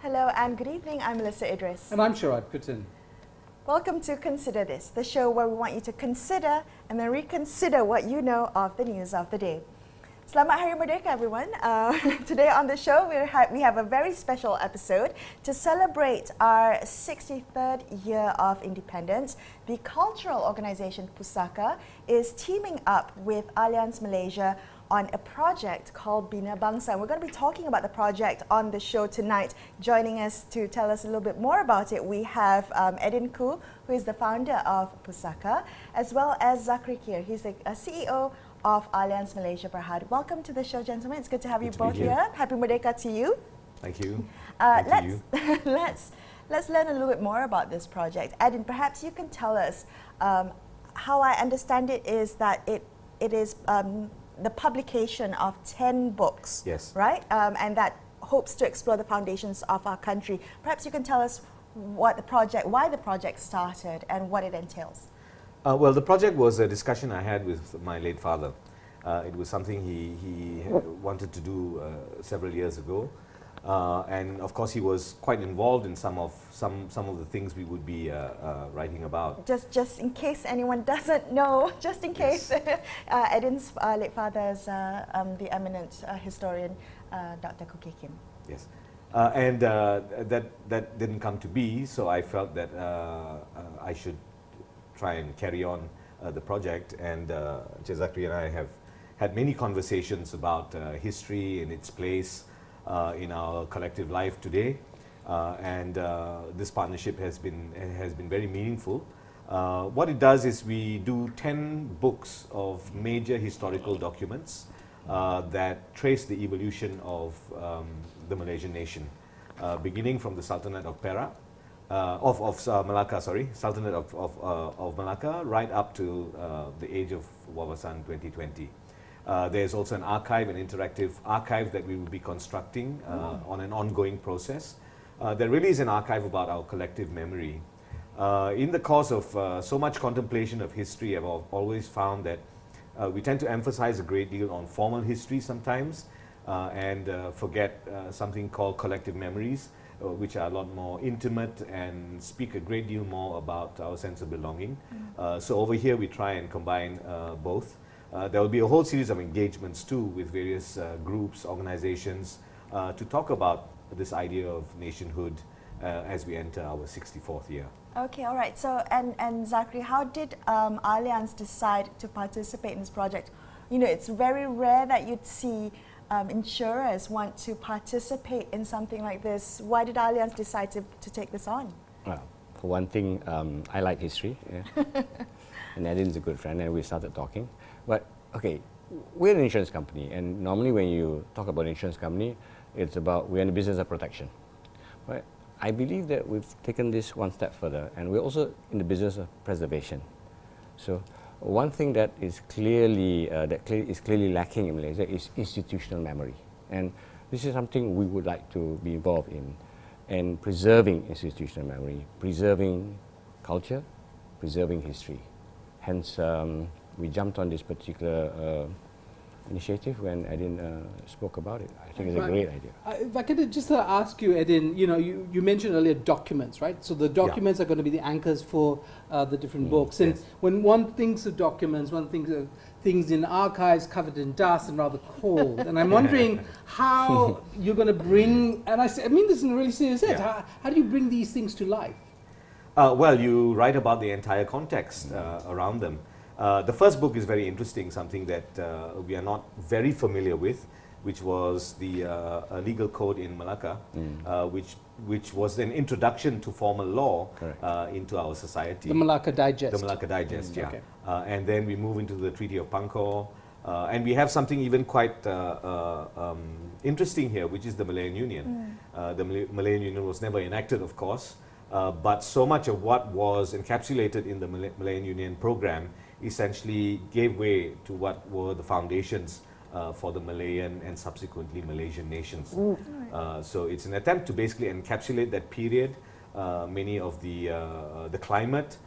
Hello and good evening, I'm Melisa Idris. And I'm Sharaad Kuttan. Welcome to Consider This, the show where we want you to consider and then reconsider what you know of the news of the day. Selamat Hari Merdeka, everyone. Today on the show, we have a very special episode to celebrate our 63rd year of independence. The cultural organisation Pusaka is teaming up with Allianz Malaysia on a project called Bina Bangsa. And we're going to be talking about the project on the show tonight. Joining us to tell us a little bit more about it, we have Eddin Khoo, who is the founder of Pusaka, as well as Zakri Khir. He's a CEO of Allianz Malaysia Bhd. Welcome to the show, gentlemen. It's good to have you both here. Happy Merdeka to you. Thank you. Let's learn a little bit more about this project. Eddin, perhaps you can tell us how I understand it is that it is the publication of 10 books, yes, right? And that hopes to explore the foundations of our country. Perhaps you can tell us why the project started and what it entails. Well, the project was a discussion I had with my late father. It was something he wanted to do several years ago. And of course he was quite involved in some of the things we would be writing about. Just in case anyone doesn't know, just in case, yes. Eddin's late father is the eminent historian, Dr. Khoo Kim. Yes, and that didn't come to be, so I felt that I should try and carry on the project, and Zakri and I have had many conversations about history and its place in our collective life today, and this partnership has been very meaningful. What it does is we do 10 books of major historical documents that trace the evolution of the Malaysian nation, beginning from the Sultanate of Perak, Malacca, Sultanate of Malacca, right up to the age of Wawasan 2020. There's also an archive, an interactive archive that we will be constructing on an ongoing process. There really is an archive about our collective memory. In the course of so much contemplation of history, I've always found that we tend to emphasize a great deal on formal history sometimes and forget something called collective memories, which are a lot more intimate and speak a great deal more about our sense of belonging. So over here we try and combine both. There will be a whole series of engagements too with various groups, organizations to talk about this idea of nationhood as we enter our 64th year. Okay, all right. So, and Zakri, how did Allianz decide to participate in this project? You know, it's very rare that you'd see insurers want to participate in something like this. Why did Allianz decide to take this on? Well, for one thing, I like history, yeah. And Eddin's a good friend, and we started talking. But okay, we're an insurance company, and normally when you talk about an insurance company, it's about we're in the business of protection. But I believe that we've taken this one step further, and we're also in the business of preservation. So one thing that is clearly lacking in Malaysia is institutional memory, and this is something we would like to be involved in, and preserving institutional memory, preserving culture, preserving history. Hence, we jumped on this particular initiative when Eddin spoke about it. I think it's a great idea. If I could just ask you, Eddin, you mentioned earlier documents, right? So the documents are going to be the anchors for the different books. And when one thinks of documents, one thinks of things in archives covered in dust and rather cold. And I'm wondering how you're going to bring, and I mean this in a really serious sense, how do you bring these things to life? Well, you write about the entire context around them. The first book is very interesting, something that we are not very familiar with, which was the legal code in Malacca, which was an introduction to formal law into our society. The Malacca Digest. The Malacca Digest, yeah. Okay. And then we move into the Treaty of Pangkor, and we have something even quite interesting here, which is the Malayan Union. The Malayan Union was never enacted, of course, but so much of what was encapsulated in the Malayan Union program essentially gave way to what were the foundations for the Malayan and subsequently Malaysian nations. So it's an attempt to basically encapsulate that period, many of the climate,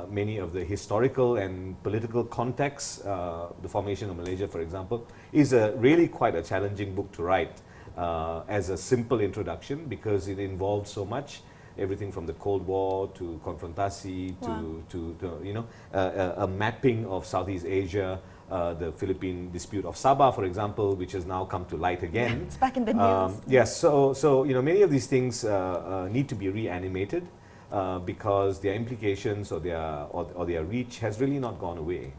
many of the historical and political contexts. The formation of Malaysia, for example, is really quite a challenging book to write. as a simple introduction because it involved so much, everything from the Cold War to confrontasi to you know a mapping of Southeast Asia, the Philippine dispute of Sabah, for example, which has now come to light again. It's back in the news. Yes, so you know many of these things need to be reanimated because their implications or their reach has really not gone away.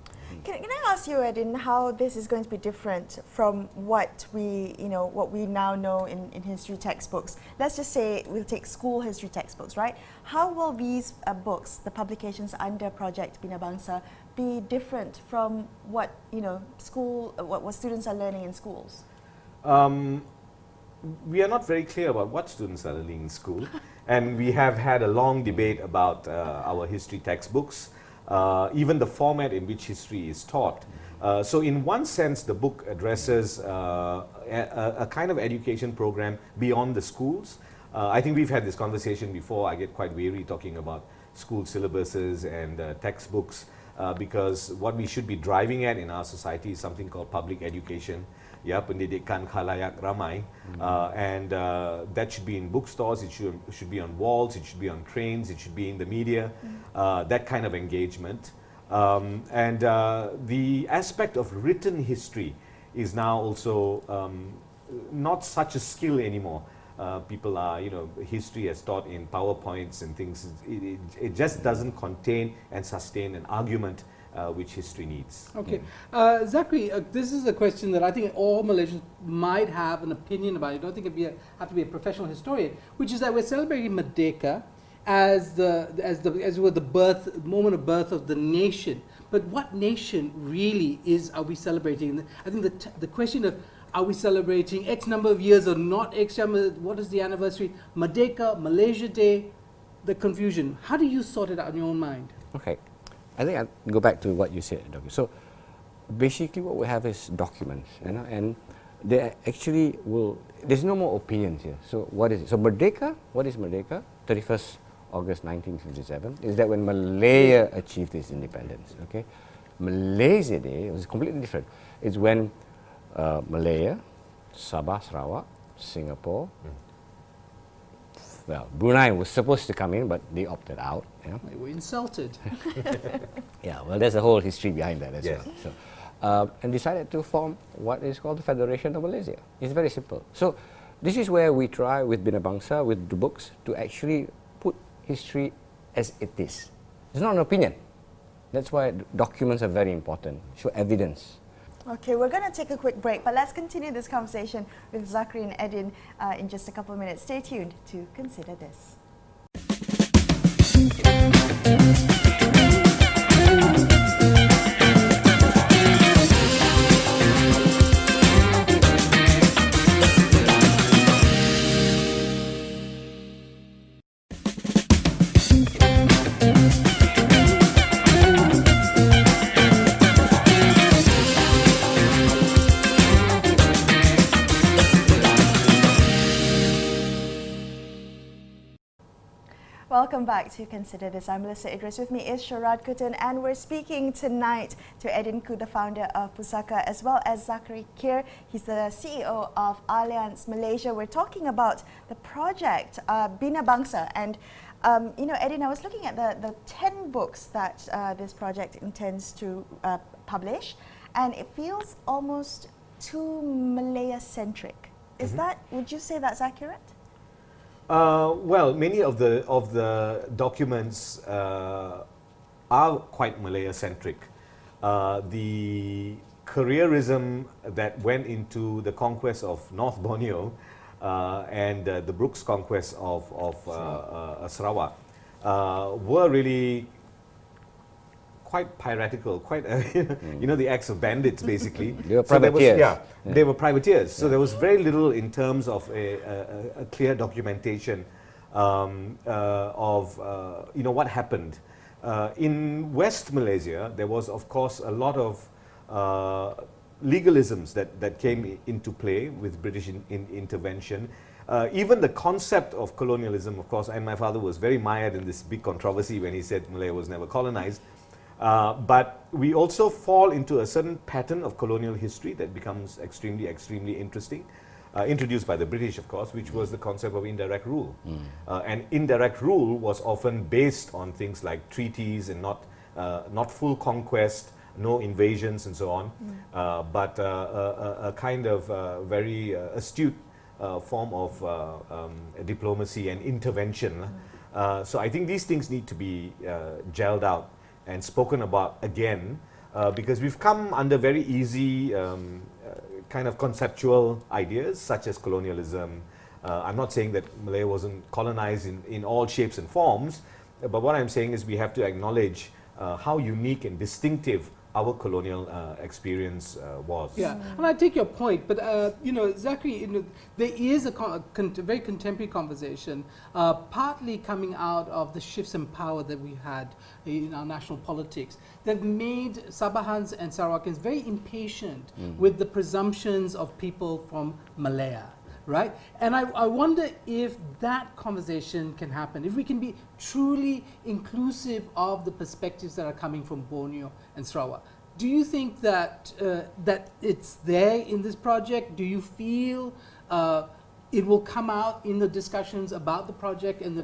Can I ask you, Eddin, how this is going to be different from what we now know in history textbooks? Let's just say we'll take school history textbooks, right? How will these books, the publications under Project Bina Bangsa, be different from what what students are learning in schools? We are not very clear about what students are learning in school, and we have had a long debate about our history textbooks. Even the format in which history is taught. So in one sense, the book addresses a kind of education program beyond the schools. I think we've had this conversation before. I get quite weary talking about school syllabuses and textbooks because what we should be driving at in our society is something called public education. Ya, pendidikan khalayak ramai, and that should be in bookstores, it should be on walls, it should be on trains, it should be in the media, that kind of engagement. And the aspect of written history is now also not such a skill anymore. People are, history as taught in PowerPoints and things. It just doesn't contain and sustain an argument which history needs. Okay. Zakri, this is a question that I think all Malaysians might have an opinion about. I don't think you have to be a professional historian, which is that we're celebrating Merdeka as the moment of birth of the nation. But what nation really are we celebrating? I think the question of are we celebrating X number of years or not X number, what is the anniversary? Merdeka, Malaysia Day, the confusion. How do you sort it out in your own mind? Okay. I think I'll go back to what you said, Dr. So basically what we have is documents, and they actually there's no more opinions here. So what is it? So Merdeka, what is Merdeka? 31st August 1957, is that when Malaya achieved its independence, okay? Malaysia Day was completely different. It's when Malaya, Sabah, Sarawak, Singapore, well, Brunei was supposed to come in, but they opted out. They were insulted. Yeah, well, there's a whole history behind that as well. So, and decided to form what is called the Federation of Malaysia. It's very simple. So, this is where we try with Bina Bangsa, with the books, to actually put history as it is. It's not an opinion. That's why documents are very important. Show evidence. Okay, we're going to take a quick break, but let's continue this conversation with Zakri and Eddin in just a couple of minutes. Stay tuned to Consider This. Welcome back to Consider This. I'm Melisa Idris. With me is Sharaad Kuttan, and we're speaking tonight to Eddin Khoo, the founder of Pusaka, as well as Zakri Khir. He's the CEO of Allianz Malaysia. We're talking about the project Bina Bangsa, and Eddin, I was looking at the 10 books that this project intends to publish, and it feels almost too Malaya-centric. Would you say that's accurate? Well, many of the documents are quite Malaya-centric. The careerism that went into the conquest of North Borneo and the Brooks conquest of Sarawak were really quite piratical, quite the acts of bandits basically. They were privateers. They were privateers. So there was very little in terms of a clear documentation of what happened. In West Malaysia, there was of course a lot of legalisms that came into play with British intervention. Even the concept of colonialism, of course, and my father was very mired in this big controversy when he said Malaya was never colonized. But we also fall into a certain pattern of colonial history that becomes extremely, extremely interesting. introduced by the British, of course, which was the concept of indirect rule. And indirect rule was often based on things like treaties and not full conquest, no invasions and so on, but a kind of very astute form of diplomacy and intervention. So I think these things need to be gelled out and spoken about again, because we've come under very easy kind of conceptual ideas such as colonialism. I'm not saying that Malaya wasn't colonized in all shapes and forms, but what I'm saying is we have to acknowledge how unique and distinctive our colonial experience was. Yeah, and I take your point, but you know, Zakri, you know, there is a very contemporary conversation, partly coming out of the shifts in power that we had in our national politics, that made Sabahans and Sarawakians very impatient with the presumptions of people from Malaya. Right? And I wonder if that conversation can happen, if we can be truly inclusive of the perspectives that are coming from Borneo and Sarawak. Do you think that that it's there in this project? Do you feel it will come out in the discussions about the project and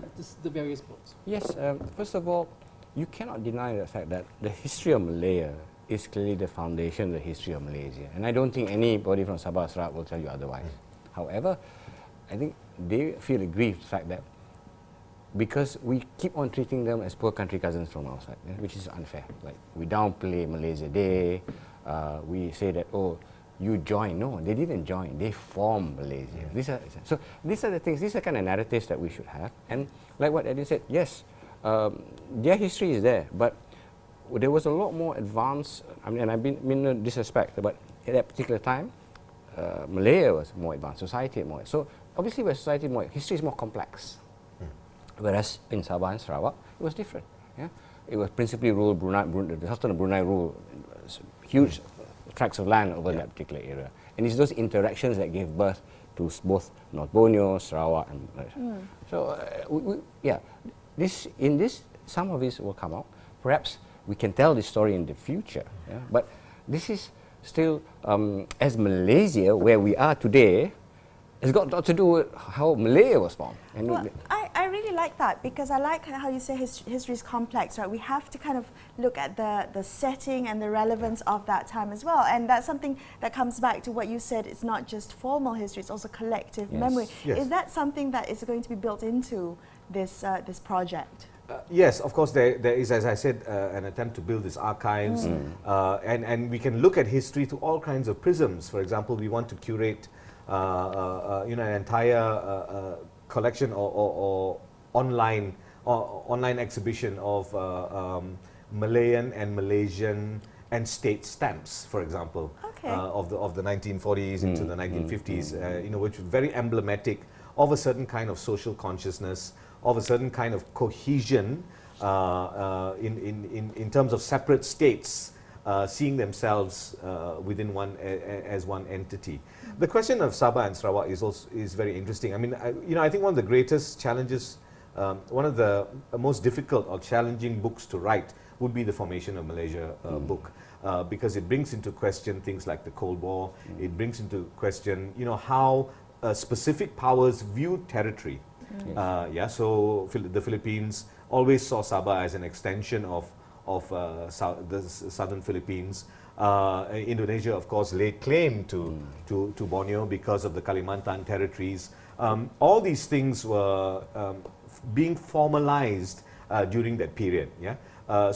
the various books? Yes, first of all, you cannot deny the fact that the history of Malaya is clearly the foundation of the history of Malaysia. And I don't think anybody from Sabah Sarawak will tell you otherwise. However, I think they feel aggrieved the fact that because we keep on treating them as poor country cousins from outside, which is unfair. Like we downplay Malaysia Day, we say that, oh, you joined. No, they didn't join. They formed Malaysia. These are the things. These are kind of narratives that we should have. And like what Eddin said, yes, their history is there, but there was a lot more advanced. I mean, and I mean no disrespect, but at that particular time, Malaya was more advanced, society more. So obviously, where society more, history is more complex. Whereas in Sabah and Sarawak, it was different. Yeah, it was principally ruled the Sultan of Brunei ruled huge tracts of land over that particular area, and it's those interactions that gave birth to both North Borneo, Sarawak, and Malaysia. So some of this will come out. Perhaps we can tell this story in the future. Yeah? But this is still, as Malaysia, where we are today, has got a lot to do with how Malaya was formed. And well, I really like that, because I like how you say history is complex, right? We have to kind of look at the setting and the relevance of that time as well. And that's something that comes back to what you said, it's not just formal history, it's also collective memory. Yes. Is that something that is going to be built into this project? Yes, of course, there is, as I said, an attempt to build these archives, and we can look at history through all kinds of prisms. For example, we want to curate an entire collection or online exhibition of Malayan and Malaysian and state stamps, for example, of the 1940s into the 1950s, which was very emblematic of a certain kind of social consciousness, of a certain kind of cohesion in terms of separate states seeing themselves within as one entity. The question of Sabah and Sarawak is very interesting. I mean, I think one of the greatest challenges, one of the most difficult or challenging books to write would be the Formation of Malaysia book, because it brings into question things like the Cold War. It brings into question, how specific powers view territory. So the Philippines always saw Sabah as an extension of the southern Philippines. Indonesia, of course, laid claim to Borneo because of the Kalimantan territories. All these things were being formalized during that period. But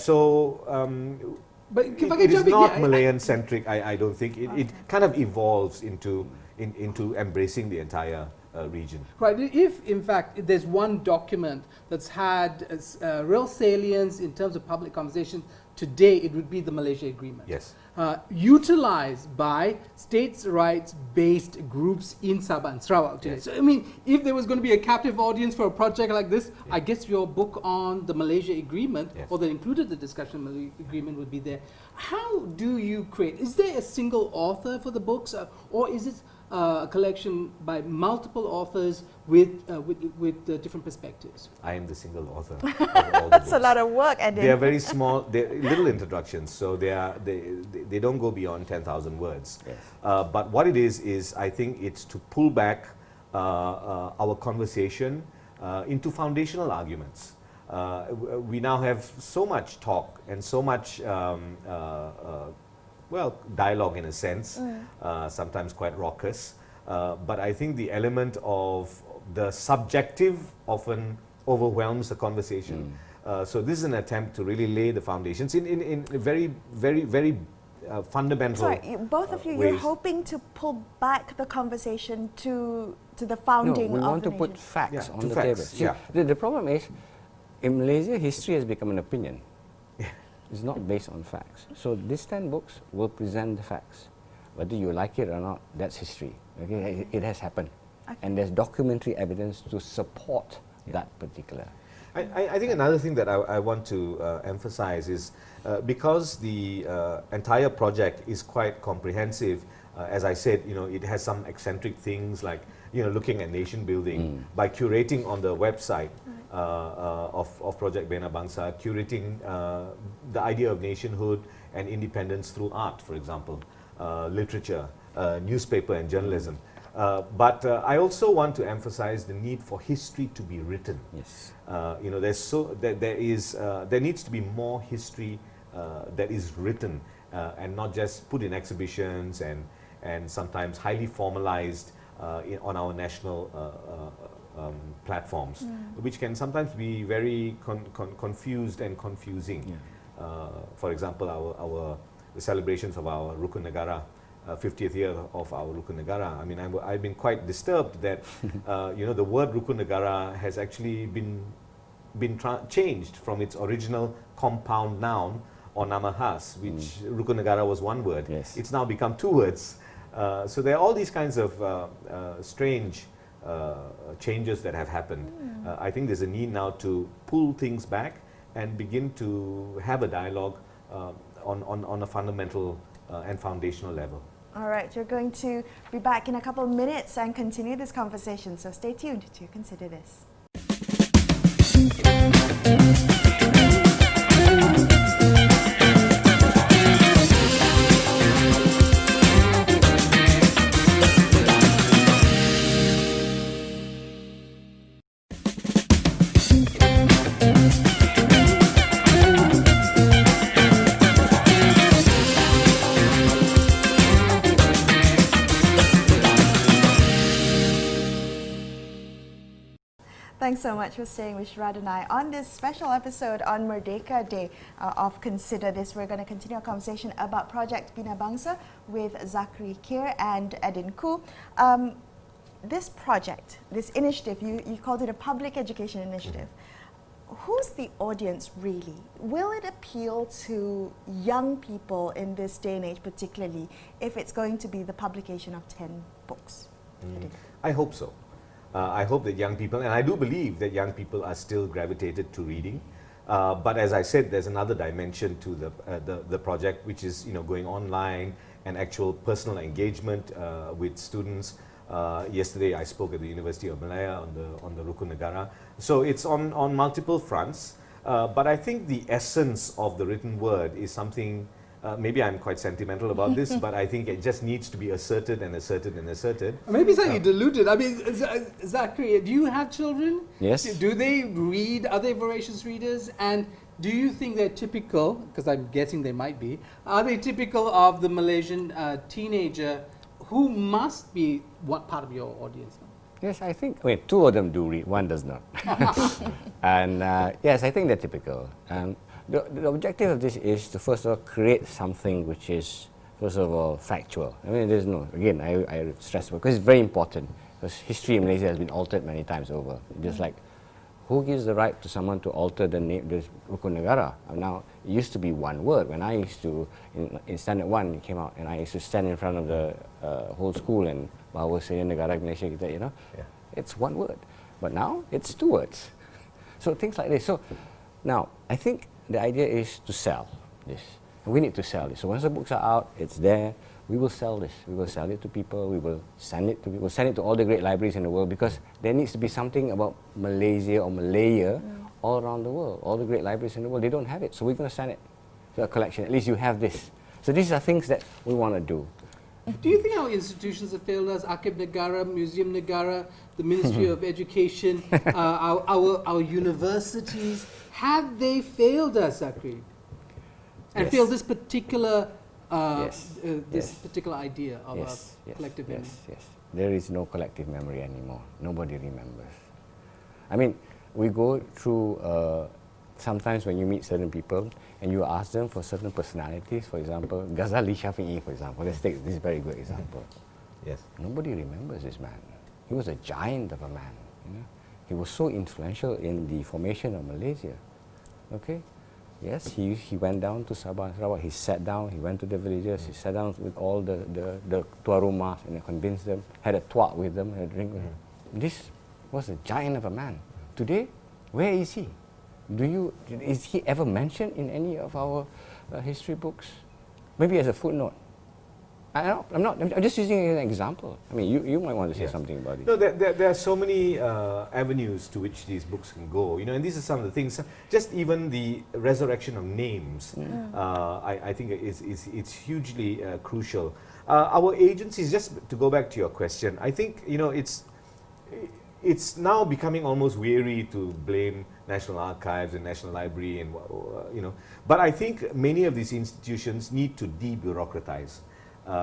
it is not Malayan-centric. I don't think it kind of evolves into embracing the entire region. Right. If, in fact, there's one document that's had real salience in terms of public conversation today, it would be the Malaysia Agreement. Yes. Utilized by states' rights-based groups in Sabah and Sarawak today. Yes. So, I mean, if there was going to be a captive audience for a project like this, I guess your book on the Malaysia Agreement, or that included the discussion of the agreement, would be there. How do you create? Is there a single author for the books, or is it a collection by multiple authors with different perspectives? I am the single author of all the That's a books. lot of work, Eddin. They are very small, they're little introductions, so they don't go beyond 10,000 words. Yes. But what it is I think it's to pull back our conversation into foundational arguments. We now have so much talk and so much dialogue in a sense, sometimes quite raucous. But I think the element of the subjective often overwhelms the conversation. So this is an attempt to really lay the foundations in very, very, very fundamental Sorry, both of you, you're ways. hoping to pull back the conversation to the founding No, we of want the to put nation. facts Yeah, on to the facts, table. See, yeah. the problem is, in Malaysia, history has become an opinion. It's not based on facts. So these 10 books will present the facts. Whether you like it or not, that's history. Okay, it has happened. Okay. And there's documentary evidence to support that particular. I think another thing that I want to emphasize is because the entire project is quite comprehensive, as I said, it has some eccentric things like, looking at nation building by curating on the website of Project Bina Bangsa, curating the idea of nationhood and independence through art, for example, literature, newspaper and journalism. But I also want to emphasize the need for history to be written. Yes. There needs to be more history that is written and not just put in exhibitions and sometimes highly formalized on our national platforms, which can sometimes be very confused and confusing. Yeah. For example, the celebrations of our Rukun Negara, 50th year of our Rukun Negara. I mean, I've been quite disturbed that the word Rukun Negara has actually been changed from its original compound noun or nama khas, which Rukun Negara was one word. Yes. It's now become two words. So there are all these kinds of strange changes that have happened. I think there's a need now to pull things back and begin to have a dialogue on a fundamental and foundational level. All right, you're going to be back in a couple of minutes and continue this conversation, so stay tuned to consider this. Thanks so much for staying with Sharaad and I on this special episode on Merdeka Day of Consider This. We're going to continue our conversation about Project Bina Bangsa with Zakri Khir and Eddin Khoo. This project, this initiative, you called it a public education initiative. Who's the audience really? Will it appeal to young people in this day and age, particularly if it's going to be the publication of 10 books? I hope so. I hope that young people, and I do believe that young people are still gravitated to reading. But as I said, there's another dimension to the project, which is going online and actual personal engagement with students. Yesterday, I spoke at the University of Malaya on the Rukun Negara. So it's on multiple fronts. But I think the essence of the written word is something. Maybe I'm quite sentimental about this, but I think it just needs to be asserted and asserted and asserted. Maybe slightly diluted. I mean, Zakri, do you have children? Yes. Do they read? Are they voracious readers? And do you think they're typical, because I'm guessing they might be, are they typical of the Malaysian teenager who must be what part of your audience? Yes, I think, two of them do read, one does not. And yes, I think they're typical. The objective of this is to first of all create something which is first of all factual. I mean, there's no, again, I stress because it's very important, because history in Malaysia has been altered many times over. Just like, who gives the right to someone to alter the name, the Rukun Negara? Now, it used to be one word. When I used to, in Standard 1, it came out, and I used to stand in front of the whole school and bahawa saya negara Malaysia kita, it's one word. But now, it's two words. So things like this. So now, I think the idea is to sell this. We need to sell this. So once the books are out, it's there. we will sell this. We will sell it to people. We will send it to people. Send it to all the great libraries in the world, because there needs to be something about Malaysia or Malaya all around the world. All the great libraries in the world, they don't have it. So we're going to send it to a collection. At least you have this. So these are things that we want to do. Do you think our institutions have failed us? Archive Negara, Museum Negara, the Ministry of Education, our universities, have they failed us, Zakri? And Yes. failed this particular Yes. this Yes. particular idea of Yes, a yes, collective memory? yes, yes. There is no collective memory anymore. Nobody remembers. I mean, we go through, sometimes when you meet certain people and you ask them for certain personalities, for example, Ghazali Shafi'i, for example, let's take this very good example. Yes. Nobody remembers this man. He was a giant of a man. You know? He was so influential in the formation of Malaysia. Okay? Yes, he went down to Sabah and Sarawak. He sat down, he went to the villages, he sat down with all the tuan rumah and convinced them, had a tuak with them, had a drink with them. This was a giant of a man. Today, where is he? Is he ever mentioned in any of our history books? Maybe as a footnote. I'm just using it as an example. I mean, you might want to say something about it. No, there are so many avenues to which these books can go, you know, and these are some of the things. Just even the resurrection of names, I think it's hugely crucial. Our agencies, just to go back to your question, I think, you know, it's now becoming almost weary to blame National Archives and National Library, and you know, but I think many of these institutions need to debureaucratize.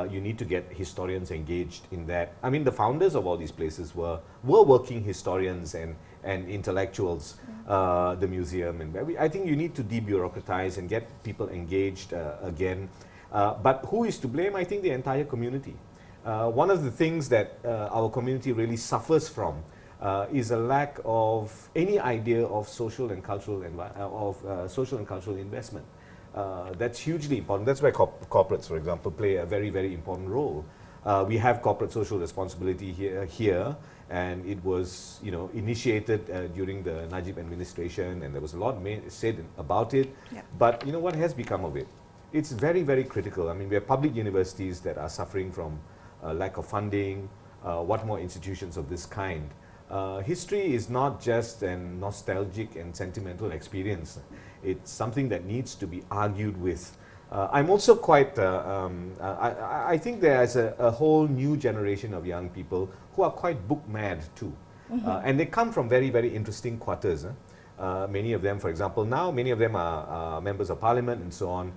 You need to get historians engaged in that. I mean, the founders of all these places were working historians and intellectuals, the museum, and I think you need to debureaucratize and get people engaged again. But who is to blame? I think the entire community. One of the things that our community really suffers from is a lack of any idea of social and cultural investment. That's hugely important. That's why corporates, for example, play a very, very important role. We have corporate social responsibility here, and it was, you know, initiated during the Najib administration, and there was a lot said about it. Yeah. But you know what has become of it? It's very, very critical. I mean, we have public universities that are suffering from lack of funding. What more institutions of this kind? History is not just a nostalgic and sentimental experience. It's something that needs to be argued with. I'm also quite, I think there's a whole new generation of young people who are quite book mad too. And they come from very, very interesting quarters. Many of them, for example, now many of them are members of parliament and so on.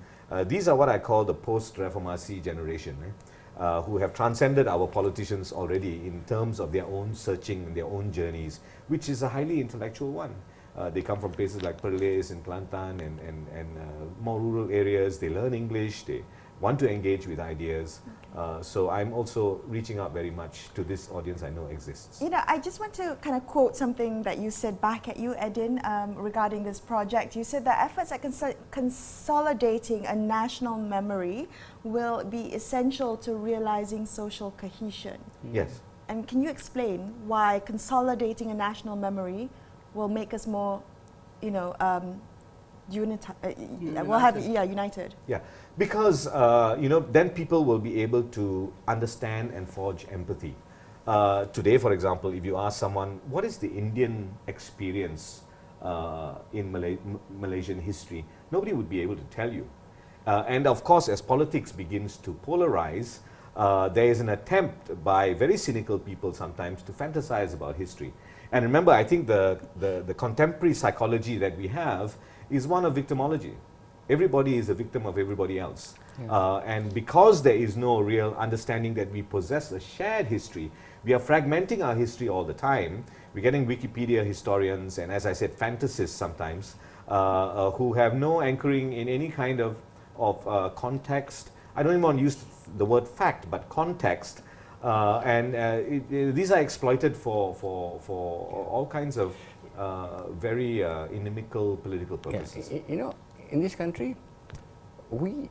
These are what I call the post-Reformasi generation. Who have transcended our politicians already in terms of their own searching and their own journeys, which is a highly intellectual one. They come from places like Perlis and Kelantan and more rural areas. They learn English, they want to engage with ideas. So I'm also reaching out very much to this audience I know exists. You know, I just want to kind of quote something that you said back at you, Eddin, regarding this project. You said that efforts at consolidating a national memory will be essential to realizing social cohesion. Yes. And can you explain why consolidating a national memory will make us more, you know, united. Yeah, because you know, then people will be able to understand and forge empathy. Today, for example, if you ask someone, what is the Indian experience in Malaysian history, nobody would be able to tell you. And of course, as politics begins to polarize, there is an attempt by very cynical people sometimes to fantasize about history. And remember, I think the contemporary psychology that we have is one of victimology. Everybody is a victim of everybody else. Yeah. And because there is no real understanding that we possess a shared history, we are fragmenting our history all the time. We're getting Wikipedia historians and, as I said, fantasists sometimes, who have no anchoring in any kind of context. I don't even want to use the word fact, but context. These are exploited for all kinds of very inimical political purposes. Yes. You know, in this country, we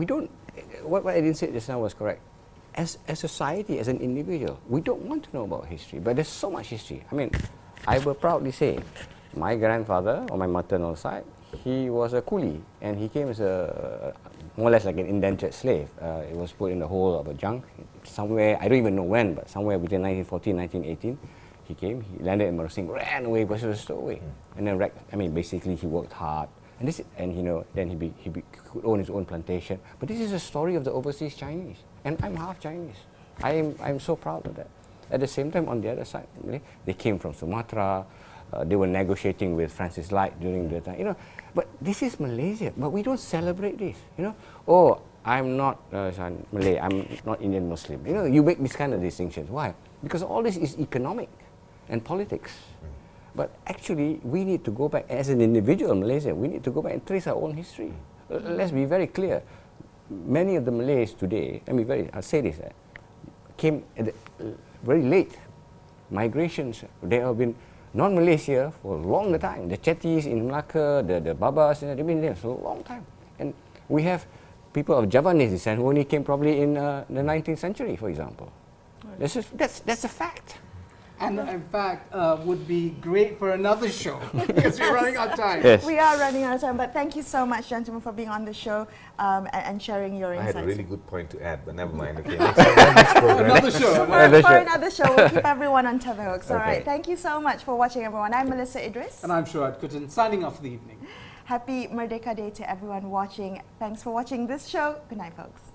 don't. What Eddin said just now was correct. As a society, as an individual, we don't want to know about history. But there's so much history. I mean, I will proudly say, my grandfather on my maternal side, he was a coolie, and he came as a more or less like an indentured slave. It was put in the hole of a junk somewhere, I don't even know when, but somewhere between 1914 and 1918. He came, he landed in Mersing, ran away because he was stowaway. And then, basically he worked hard. And then he could own his own plantation. But this is a story of the overseas Chinese. And I'm half Chinese. I'm so proud of that. At the same time, on the other side, they came from Sumatra. They were negotiating with Francis Light during the time. But this is Malaysia. But we don't celebrate this. Oh, I'm not Malay. I'm not Indian Muslim. You make this kind of distinctions. Why? Because all this is economic and politics. But actually, we need to go back, as an individual Malaysia, we need to go back and trace our own history. Let's be very clear. Many of the Malays today, I'll say this, came at very late. Migrations, there have been non-Malays here for a long time. The Chetties in Melaka, the Babas, they've been there for a long time. And we have people of Javanese descent who only came probably in the 19th century, for example. That's a fact. And in fact, would be great for another show because we're running out of time. Yes. We are running out of time, but thank you so much, gentlemen, for being on the show and sharing your I insights. had a really good point to add, but never mind. Okay, next program. Another show. For another show, we'll keep everyone on tenterhooks. All Okay. right, thank you so much for watching, everyone. I'm Melisa Idris. And I'm Sharaad Kuttan, signing off for the evening. Happy Merdeka Day to everyone watching. Thanks for watching this show. Good night, folks.